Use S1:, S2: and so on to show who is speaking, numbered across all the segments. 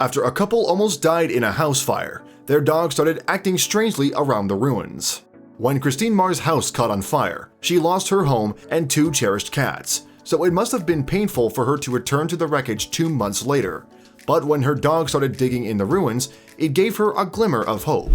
S1: After a couple almost died in a house fire, their dog started acting strangely around the ruins. When Christine Marr's house caught on fire, she lost her home and 2 cherished cats, so it must have been painful for her to return to the wreckage 2 months later. But when her dog started digging in the ruins, it gave her a glimmer of hope.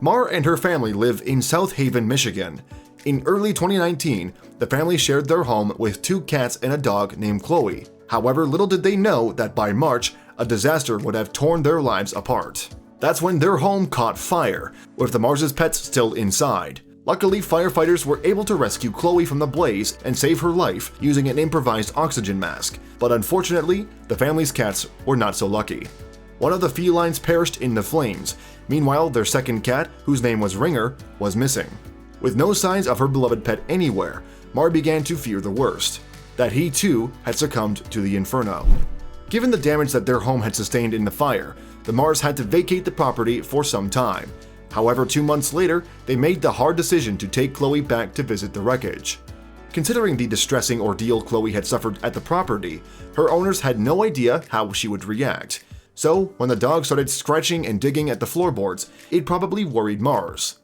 S1: Marr and her family live in South Haven, Michigan. In early 2019, the family shared their home with 2 cats and a dog named Chloe. However, little did they know that by March, a disaster would have torn their lives apart. That's when their home caught fire, with the Marrs' pets still inside. Luckily, firefighters were able to rescue Chloe from the blaze and save her life using an improvised oxygen mask, but unfortunately, the family's cats were not so lucky. One of the felines perished in the flames. Meanwhile, their second cat, whose name was Ringer, was missing. With no signs of her beloved pet anywhere, Marr began to fear the worst, that he too had succumbed to the inferno. Given the damage that their home had sustained in the fire, the Marrs had to vacate the property for some time. However, 2 months later, they made the hard decision to take Chloe back to visit the wreckage. Considering the distressing ordeal Chloe had suffered at the property, her owners had no idea how she would react. So, when the dog started scratching and digging at the floorboards, it probably worried Marrs.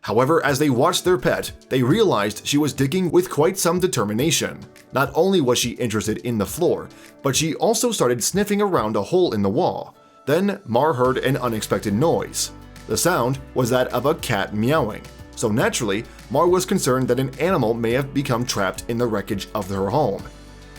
S1: However, as they watched their pet, they realized she was digging with quite some determination. Not only was she interested in the floor, but she also started sniffing around a hole in the wall. Then, Marr heard an unexpected noise. The sound was that of a cat meowing. So naturally, Marr was concerned that an animal may have become trapped in the wreckage of her home.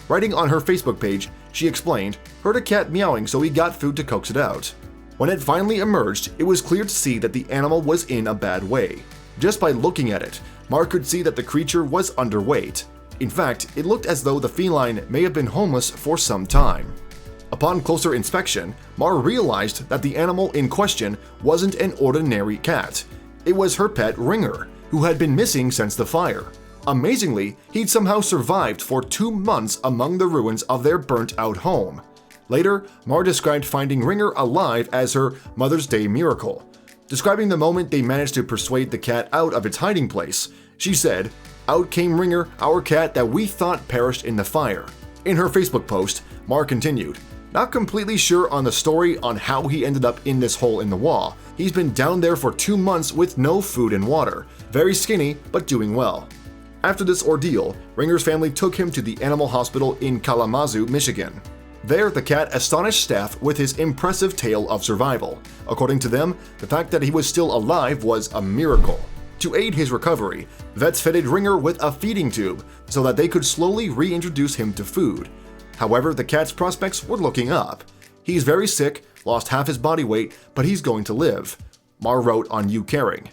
S1: Writing on her Facebook page, she explained, "Heard a cat meowing, so we got food to coax it out." When it finally emerged, it was clear to see that the animal was in a bad way. Just by looking at it, Marr could see that the creature was underweight. In fact, it looked as though the feline may have been homeless for some time. Upon closer inspection, Marr realized that the animal in question wasn't an ordinary cat. It was her pet Ringer, who had been missing since the fire. Amazingly, he'd somehow survived for 2 months among the ruins of their burnt-out home. Later, Marr described finding Ringer alive as her Mother's Day miracle. Describing the moment they managed to persuade the cat out of its hiding place, she said, "Out came Ringer, our cat that we thought perished in the fire." In her Facebook post, Marr continued, "Not completely sure on the story on how he ended up in this hole in the wall. He's been down there for 2 months with no food and water. Very skinny, but doing well." After this ordeal, Ringer's family took him to the animal hospital in Kalamazoo, Michigan. There, the cat astonished staff with his impressive tale of survival. According to them, the fact that he was still alive was a miracle. To aid his recovery, vets fitted Ringer with a feeding tube so that they could slowly reintroduce him to food. However, the cat's prospects were looking up. "He's very sick, lost half his body weight, but he's going to live," Marr wrote on YouCaring.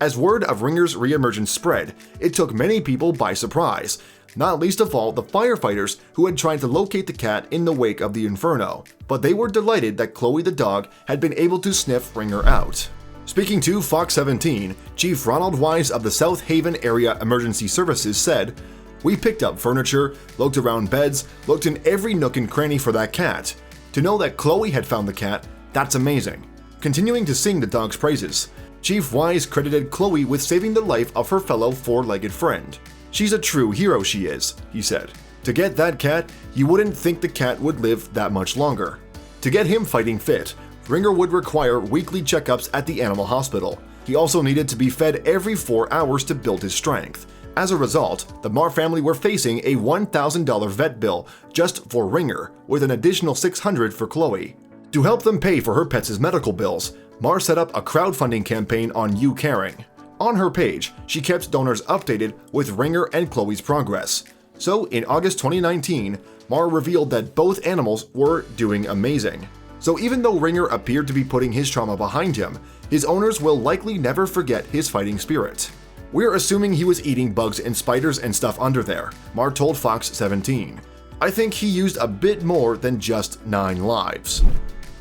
S1: As word of Ringer's reemergence spread, it took many people by surprise, not least of all the firefighters who had tried to locate the cat in the wake of the inferno. But they were delighted that Chloe the dog had been able to sniff Ringer out. Speaking to Fox 17, Chief Ronald Wise of the South Haven Area Emergency Services said, "We picked up furniture, looked around beds, looked in every nook and cranny for that cat. To know that Chloe had found the cat, that's amazing." Continuing to sing the dog's praises, Chief Wise credited Chloe with saving the life of her fellow 4-legged friend. "She's a true hero, she is," he said. "To get that cat, you wouldn't think the cat would live that much longer." To get him fighting fit, Ringer would require weekly checkups at the animal hospital. He also needed to be fed every 4 hours to build his strength. As a result, the Marr family were facing a $1,000 vet bill just for Ringer, with an additional $600 for Chloe. To help them pay for her pets' medical bills, Marr set up a crowdfunding campaign on YouCaring. On her page, she kept donors updated with Ringer and Chloe's progress. So, in August 2019, Marr revealed that both animals were doing amazing. So even though Ringer appeared to be putting his trauma behind him, his owners will likely never forget his fighting spirit. "We're assuming he was eating bugs and spiders and stuff under there," Marr told Fox 17. "I think he used a bit more than just 9 lives."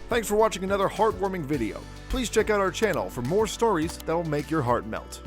S1: Thanks for watching another heartwarming video. Please check out our channel for more stories that will make your heart melt.